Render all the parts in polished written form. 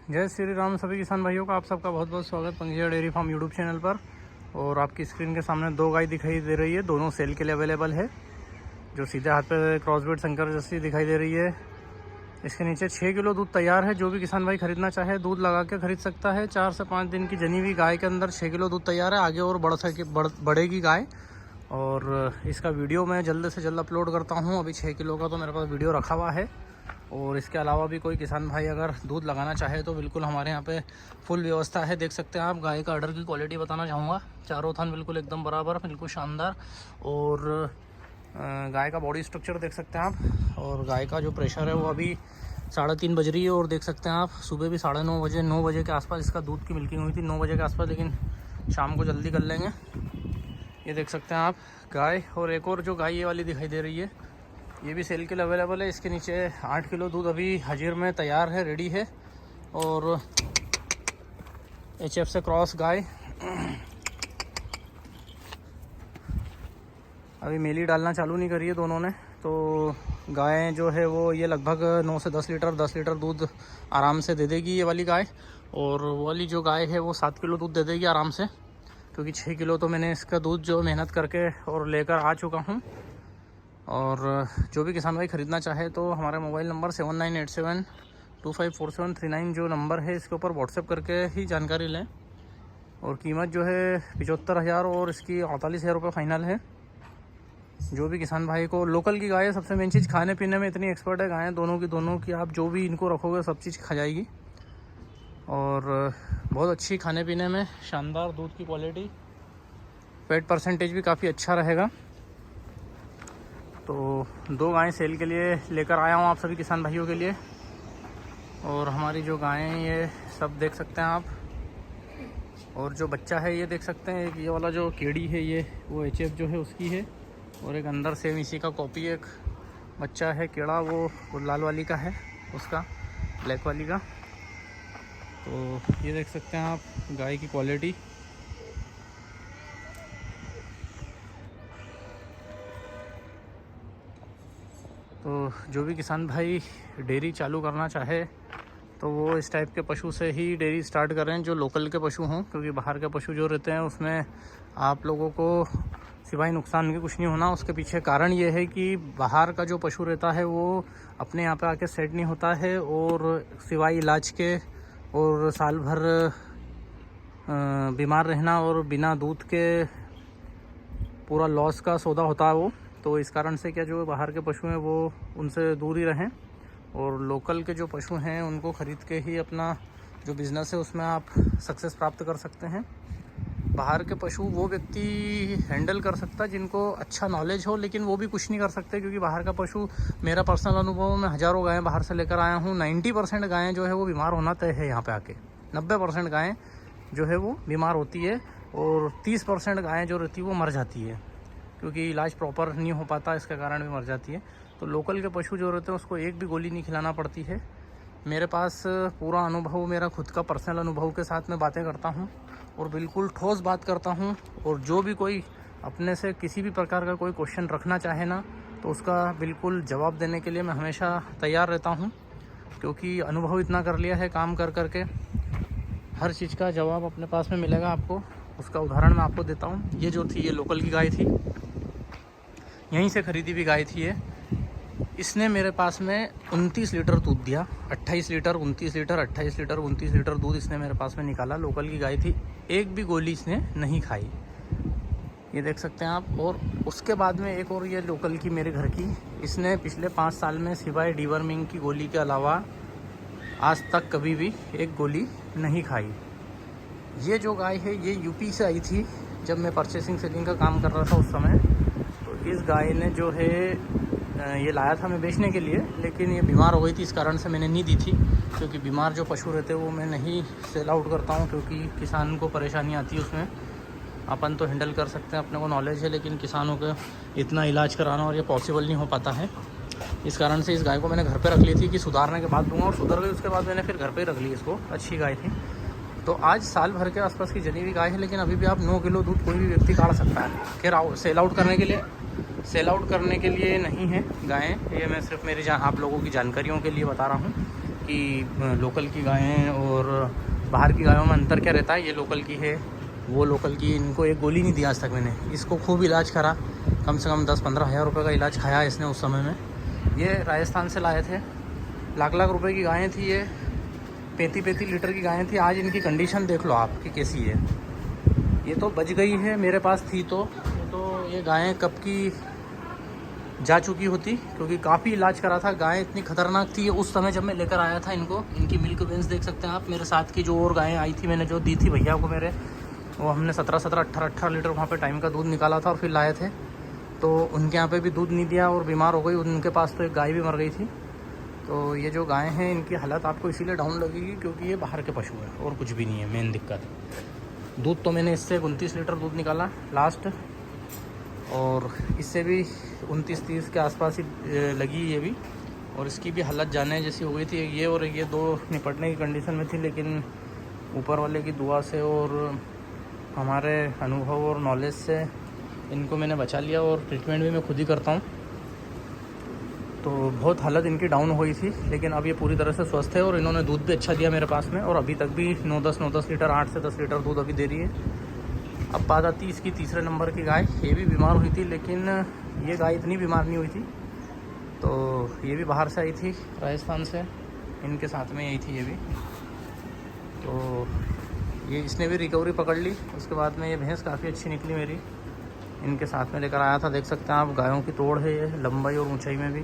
जय श्री राम सभी किसान भाइयों का आप सबका बहुत बहुत स्वागत पंघिया डेयरी फार्म यूट्यूब चैनल पर। और आपकी स्क्रीन के सामने दो गाय दिखाई दे रही है, दोनों सेल के लिए अवेलेबल है। जो सीधे हाथ पे क्रॉसब्रीड शंकर जैसी दिखाई दे रही है, इसके नीचे 6 किलो दूध तैयार है। जो भी किसान भाई खरीदना चाहे दूध लगा के खरीद सकता है। 4 से 5 दिन की जनी हुई गाय के अंदर 6 किलो दूध तैयार है। आगे और बढ़ेगी गाय। और इसका वीडियो मैं जल्द से जल्द अपलोड करता हूँ। अभी 6 किलो का तो मेरे पास वीडियो रखा हुआ है। और इसके अलावा भी कोई किसान भाई अगर दूध लगाना चाहे तो बिल्कुल हमारे यहाँ पे फुल व्यवस्था है। देख सकते हैं आप। गाय का अडर की क्वालिटी बताना चाहूँगा। चारों थान बिल्कुल एकदम बराबर, बिल्कुल शानदार। और गाय का बॉडी स्ट्रक्चर देख सकते हैं आप। और गाय का जो प्रेशर है वो अभी 3:30 बज रही है। और देख सकते हैं आप सुबह भी 9:30 बजे के आसपास इसका दूध की मिल्किंग हुई थी, 9 बजे के आसपास, लेकिन शाम को जल्दी कर लेंगे। ये देख सकते हैं आप गाय। और एक और जो गाय ये वाली दिखाई दे रही है, ये भी सेल के लिए अवेलेबल है। इसके नीचे 8 किलो दूध अभी हाजिर में तैयार है, रेडी है। और HF से क्रॉस गाय अभी मेली डालना चालू नहीं करी है दोनों ने। तो गाय जो है वो ये लगभग 9 से 10 लीटर दूध आराम से दे देगी ये वाली गाय। और वो वाली जो गाय है वो 7 किलो दूध दे देगी आराम से, क्योंकि 6 किलो तो मैंने इसका दूध जो मेहनत करके और लेकर आ चुका हूँ। और जो भी किसान भाई ख़रीदना चाहे तो हमारा मोबाइल नंबर 7987254739 जो नंबर है, इसके ऊपर व्हाट्सएप करके ही जानकारी लें। और कीमत जो है 75,000 और इसकी 48,000 रुपये फ़ाइनल है। जो भी किसान भाई को लोकल की गाय है, सबसे मेन चीज़ खाने पीने में इतनी एक्सपर्ट है गायें दोनों की आप जो भी इनको रखोगे सब चीज़ खा जाएगी। और बहुत अच्छी खाने पीने में, शानदार दूध की क्वालिटी, फैट परसेंटेज भी काफ़ी अच्छा रहेगा। तो 2 गायें सेल के लिए लेकर आया हूँ आप सभी किसान भाइयों के लिए। और हमारी जो गायें ये सब देख सकते हैं आप। और जो बच्चा है ये देख सकते हैं, ये वाला जो केड़ी है ये वो HF जो है उसकी है। और एक अंदर सेम इसी का कॉपी एक बच्चा है केड़ा, वो लाल वाली का है, उसका ब्लैक वाली का। तो ये देख सकते हैं आप गाय की क्वालिटी। तो जो भी किसान भाई डेयरी चालू करना चाहे तो वो इस टाइप के पशु से ही डेयरी स्टार्ट करें, जो लोकल के पशु हों। क्योंकि बाहर के पशु जो रहते हैं उसमें आप लोगों को सिवाय नुकसान के कुछ नहीं होना। उसके पीछे कारण ये है कि बाहर का जो पशु रहता है वो अपने यहाँ पे आके सेट नहीं होता है। और सिवाय इलाज के और साल भर बीमार रहना और बिना दूध के पूरा लॉस का सौदा होता है वो। तो इस कारण से क्या जो बाहर के पशु हैं वो उनसे दूर ही रहें। और लोकल के जो पशु हैं उनको ख़रीद के ही अपना जो बिज़नेस है उसमें आप सक्सेस प्राप्त कर सकते हैं। बाहर के पशु वो व्यक्ति हैंडल कर सकता है जिनको अच्छा नॉलेज हो, लेकिन वो भी कुछ नहीं कर सकते। क्योंकि बाहर का पशु, मेरा पर्सनल अनुभव, मैं हज़ारों गायें बाहर से लेकर आया हूँ, 90% गायें जो है वो बीमार होना तय है यहाँ पे आके। 90% गायें जो है वो बीमार होती है। और 30% गायें जो रहती है वो मर जाती है, क्योंकि इलाज प्रॉपर नहीं हो पाता, इसके कारण भी मर जाती है। तो लोकल के पशु जो रहते हैं उसको एक भी गोली नहीं खिलाना पड़ती है। मेरे पास पूरा अनुभव, मेरा खुद का पर्सनल अनुभव के साथ मैं बातें करता हूँ और बिल्कुल ठोस बात करता हूँ। और जो भी कोई अपने से किसी भी प्रकार का कोई क्वेश्चन रखना चाहे ना, तो उसका बिल्कुल जवाब देने के लिए मैं हमेशा तैयार रहता हूँ। क्योंकि अनुभव इतना कर लिया है काम कर करके, हर चीज़ का जवाब अपने पास में मिलेगा आपको। उसका उदाहरण मैं आपको देता हूँ। ये जो थी ये लोकल की गाय थी, यहीं से ख़रीदी हुई गाय थी ये। इसने मेरे पास में 29 लीटर दूध दिया। 28 लीटर, 29 लीटर, 28 लीटर, 29 लीटर दूध इसने मेरे पास में निकाला। लोकल की गाय थी, एक भी गोली इसने नहीं खाई, ये देख सकते हैं आप। और उसके बाद में एक और ये लोकल की मेरे घर की, इसने पिछले 5 साल में सिवाय डीवर्मिंग की गोली के अलावा आज तक कभी भी एक गोली नहीं खाई। ये जो गाय है ये यूपी से आई थी जब मैं परचेसिंग सेलिंग का काम कर रहा था उस समय। तो इस गाय ने जो है ये लाया था मैं बेचने के लिए, लेकिन ये बीमार हो गई थी, इस कारण से मैंने नहीं दी थी। क्योंकि बीमार जो पशु रहते हैं वो मैं नहीं सेल आउट करता हूँ, क्योंकि किसान को परेशानी आती है उसमें। अपन तो हैंडल कर सकते हैं, अपने को नॉलेज है, लेकिन किसानों का इतना इलाज कराना और ये पॉसिबल नहीं हो पाता है। इस कारण से इस गाय को मैंने घर पे रख ली थी कि सुधारने के बाद दूंगा, और सुधर गई। उसके बाद मैंने फिर घर पे रख ली इसको, अच्छी गाय थी। तो आज साल भर के आसपास की जनी हुई गाय है, लेकिन अभी भी आप 9 किलो दूध कोई भी व्यक्ति काट सकता है। खैर सेल आउट करने के लिए नहीं है गायें, ये मैं सिर्फ मेरी आप लोगों की जानकारियों के लिए बता रहा हूँ। कि लोकल की गायें और बाहर की गायों में अंतर क्या रहता है। ये लोकल की है, वो लोकल की। इनको एक गोली नहीं दी आज तक मैंने। इसको खूब इलाज करा, कम से कम 10-15 हज़ार रुपये का इलाज खाया इसने उस समय में। ये राजस्थान से लाए थे, लाख लाख रुपए की गायें थी ये, 35-35 लीटर की गायें थी। आज इनकी कंडीशन देख लो आप कि कैसी है। ये तो बच गई है, मेरे पास थी तो ये गायें कब की जा चुकी होती, क्योंकि काफ़ी इलाज करा था। गायें इतनी खतरनाक थी उस समय जब मैं लेकर आया था इनको। इनकी मिल्क वेंस देख सकते हैं आप। मेरे साथ की जो और गायें आई थी, मैंने जो दी थी भैया को मेरे, वो हमने 17-17, 18-18 लीटर वहाँ पे टाइम का दूध निकाला था और फिर लाए थे। तो उनके यहाँ पे भी दूध नहीं दिया और बीमार हो गई। उनके पास तो एक गाय भी मर गई थी। तो ये जो गायें हैं इनकी हालत आपको इसीलिए डाउन लगेगी क्योंकि ये बाहर के पशु हैं और कुछ भी नहीं है। मेन दिक्कत दूध तो मैंने इससे 29 लीटर दूध निकाला लास्ट, और इससे भी 29-30 के आसपास ही लगी ये भी। और इसकी भी हालत जाने जैसी हो गई थी। ये और ये दो निपटने की कंडीशन में थी, लेकिन ऊपर वाले की दुआ से और हमारे अनुभव और नॉलेज से इनको मैंने बचा लिया। और ट्रीटमेंट भी मैं खुद ही करता हूँ। तो बहुत हालत इनकी डाउन हुई थी, लेकिन अब ये पूरी तरह से स्वस्थ है और इन्होंने दूध भी अच्छा दिया मेरे पास में। और अभी तक भी 9-10 लीटर, 8 से 10 लीटर दूध अभी दे रही है। अब बात आती है इसकी तीसरे नंबर की गाय। ये भी बीमार हुई थी, लेकिन ये गाय इतनी बीमार नहीं हुई थी। तो ये भी बाहर से आई थी, राजस्थान से, इनके साथ में यही थी ये भी। तो ये इसने भी रिकवरी पकड़ ली। उसके बाद में ये भैंस काफ़ी अच्छी निकली मेरी, इनके साथ में लेकर आया था। देख सकते हैं आप, गायों की तोड़ है ये, लंबाई और ऊंचाई में भी।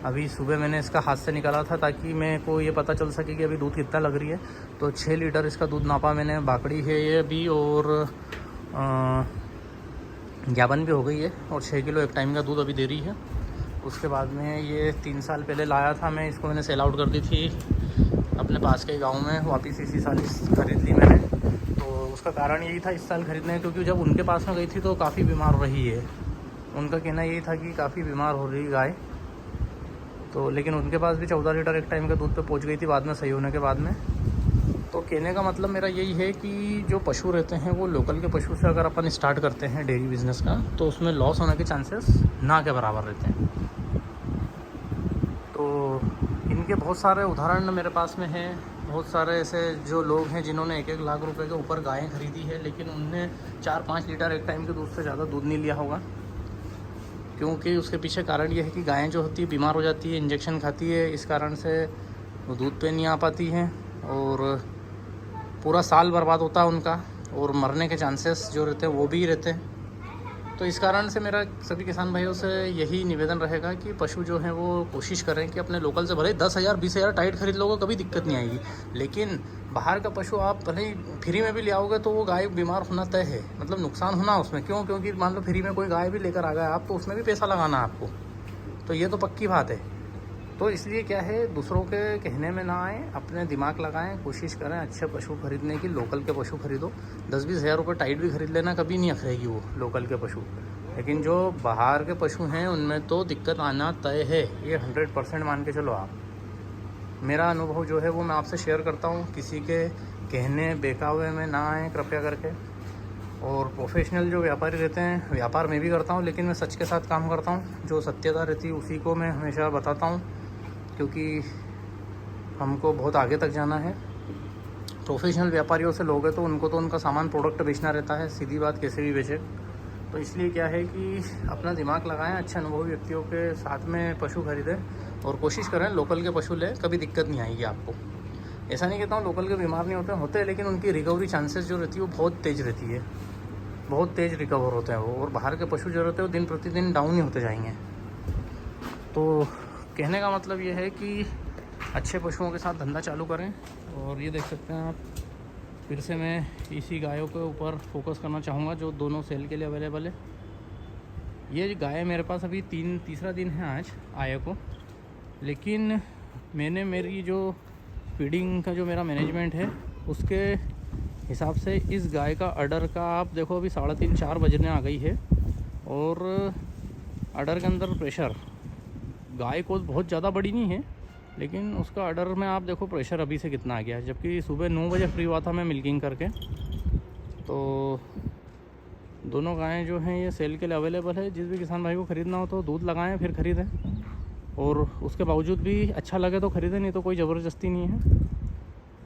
अभी सुबह मैंने इसका हाथ से निकाला था ताकि मेरे को ये पता चल सके कि अभी दूध कितना लग रही है। तो 6 लीटर इसका दूध नापा मैंने। बाकड़ी है ये भी, और ज्ञापन भी हो गई है, और 6 किलो एक टाइम का दूध अभी दे रही है। उसके बाद में ये 3 साल पहले लाया था मैं इसको, मैंने सेल आउट कर दी थी अपने पास के गांव में। वापस इसी साल खरीद ली मैंने। तो उसका कारण यही था इस साल खरीदने, क्योंकि जब उनके पास में गई थी तो काफ़ी बीमार हो रही है। उनका कहना यही था कि काफ़ी बीमार हो रही गाय। तो लेकिन उनके पास भी 14 लीटर एक टाइम का दूध पे पहुंच गई थी बाद में, सही होने के बाद में। तो कहने का मतलब मेरा यही है कि जो पशु रहते हैं वो लोकल के पशु से अगर अपन स्टार्ट करते हैं डेयरी बिज़नेस का, तो उसमें लॉस होने के चांसेस ना के बराबर रहते हैं। तो इनके बहुत सारे उदाहरण मेरे पास में हैं। बहुत सारे ऐसे जो लोग हैं जिन्होंने 1-1 लाख रुपए के ऊपर गायें खरीदी है, लेकिन उनने 4-5 लीटर एक टाइम के दूध से ज़्यादा दूध नहीं लिया होगा। क्योंकि उसके पीछे कारण ये है कि गायें जो होती है बीमार हो जाती है, इंजेक्शन खाती है, इस कारण से वो दूध पे नहीं आ पाती हैं और पूरा साल बर्बाद होता है उनका, और मरने के चांसेस जो रहते हैं वो भी रहते हैं। तो इस कारण से मेरा सभी किसान भाइयों से यही निवेदन रहेगा कि पशु जो हैं वो कोशिश करें कि अपने लोकल से भले 10,000-20,000 टाइट खरीद लोगे कभी दिक्कत नहीं आएगी, लेकिन बाहर का पशु आप भले ही फ्री में भी ले आओगे तो वो गाय बीमार होना तय है, मतलब नुकसान होना उसमें। क्यों? क्योंकि मान लो फ्री में कोई गाय भी लेकर आ गए आप, तो उसमें भी पैसा लगाना आपको। तो ये तो पक्की बात है। तो इसलिए क्या है, दूसरों के कहने में ना आए, अपने दिमाग लगाएं, कोशिश करें अच्छे पशु खरीदने की। लोकल के पशु खरीदो, 10-20 हज़ार रुपये टाइट भी खरीद लेना, कभी नहीं अखरेगी वो लोकल के पशु। लेकिन जो बाहर के पशु हैं उनमें तो दिक्कत आना तय है, ये 100% मान के चलो आप। मेरा अनुभव जो है वो मैं आपसे शेयर करता हूँ। किसी के कहने बहकावे में ना आए कृपया करके। और प्रोफेशनल जो व्यापारी रहते हैं, व्यापार मैं भी करता हूँ, लेकिन मैं सच के साथ काम करता हूँ। जो सत्यता रहती है उसी को मैं हमेशा बताता हूँ, क्योंकि हमको बहुत आगे तक जाना है। प्रोफेशनल व्यापारियों से लोगे तो उनको तो उनका सामान प्रोडक्ट बेचना रहता है, सीधी बात, कैसे भी बेचे। तो इसलिए क्या है कि अपना दिमाग लगाएं, अच्छे अनुभवी व्यक्तियों के साथ में पशु खरीदें और कोशिश करें लोकल के पशु लें, कभी दिक्कत नहीं आएगी आपको। ऐसा नहीं कहता हूँ लोकल के बीमार नहीं होते, लेकिन उनकी रिकवरी चांसेस जो रहती है वो बहुत तेज़ रहती है, बहुत तेज़ रिकवर होते हैं वो। और बाहर के पशु जो रहते हैं वो दिन प्रतिदिन डाउन ही होते जाएंगे। तो कहने का मतलब ये है कि अच्छे पशुओं के साथ धंधा चालू करें। और ये देख सकते हैं आप, फिर से मैं इसी गायों के ऊपर फोकस करना चाहूँगा जो दोनों सेल के लिए अवेलेबल है। ये गाय मेरे पास अभी तीसरा दिन है आज आए को, लेकिन मैंने मेरी जो फीडिंग का जो मेरा मैनेजमेंट है उसके हिसाब से इस गाय का अडर का आप देखो, अभी 3:30-4 बजने आ गई है, और अडर के अंदर प्रेशर, गाय को बहुत ज़्यादा बड़ी नहीं है, लेकिन उसका अडर में आप देखो प्रेशर अभी से कितना आ गया। जबकि सुबह 9 बजे फ्री हुआ था मैं मिल्किंग करके। तो दोनों गायें जो हैं ये सेल के लिए अवेलेबल है। जिस भी किसान भाई को ख़रीदना हो तो दूध लगाएं फिर ख़रीदें। और उसके बावजूद भी अच्छा लगे तो ख़रीदें, नहीं तो कोई ज़बरदस्ती नहीं है।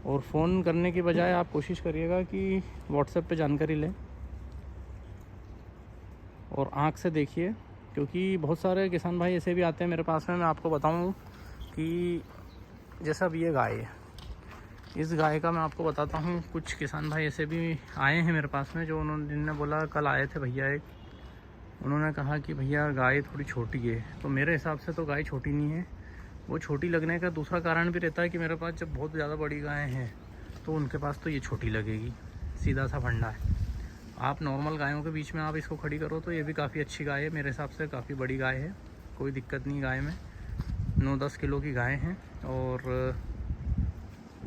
और फ़ोन करने की बजाय आप कोशिश करिएगा कि व्हाट्सएप पे जानकारी लें और आँख से देखिए, क्योंकि बहुत सारे किसान भाई ऐसे भी आते हैं मेरे पास में। मैं आपको बताऊं कि जैसा अब ये गाय है, इस गाय का मैं आपको बताता हूँ। कुछ किसान भाई ऐसे भी आए हैं मेरे पास में, जो जिनने बोला, कल आए थे भैया एक, उन्होंने कहा कि भैया गाय थोड़ी छोटी है। तो मेरे हिसाब से तो गाय छोटी नहीं है। वो छोटी लगने का दूसरा कारण भी रहता है कि मेरे पास जब बहुत ज़्यादा बड़ी गाय हैं तो उनके पास तो ये छोटी लगेगी, सीधा सा फंडा है। आप नॉर्मल गायों के बीच में आप इसको खड़ी करो तो ये भी काफ़ी अच्छी गाय है, मेरे हिसाब से काफ़ी बड़ी गाय है, कोई दिक्कत नहीं गाय में। 9-10 किलो की गाय हैं। और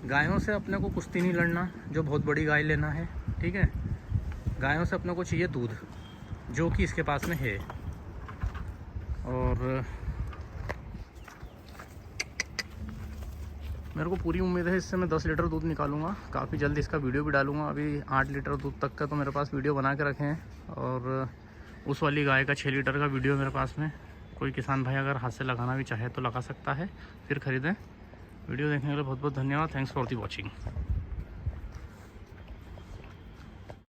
गायों से अपने को कुश्ती नहीं लड़ना जो बहुत बड़ी गाय लेना है, ठीक है। गायों से अपने को चाहिए दूध, जो कि इसके पास में है। और मेरे को पूरी उम्मीद है इससे मैं 10 लीटर दूध निकालूंगा। काफ़ी जल्द इसका वीडियो भी डालूंगा। अभी 8 लीटर दूध तक का तो मेरे पास वीडियो बना के रखे हैं। और उस वाली गाय का 6 लीटर का वीडियो मेरे पास में। कोई किसान भाई अगर हाथ से लगाना भी चाहे तो लगा सकता है, फिर ख़रीदें। वीडियो देखने के लिए बहुत बहुत धन्यवाद। Thanks for the watching.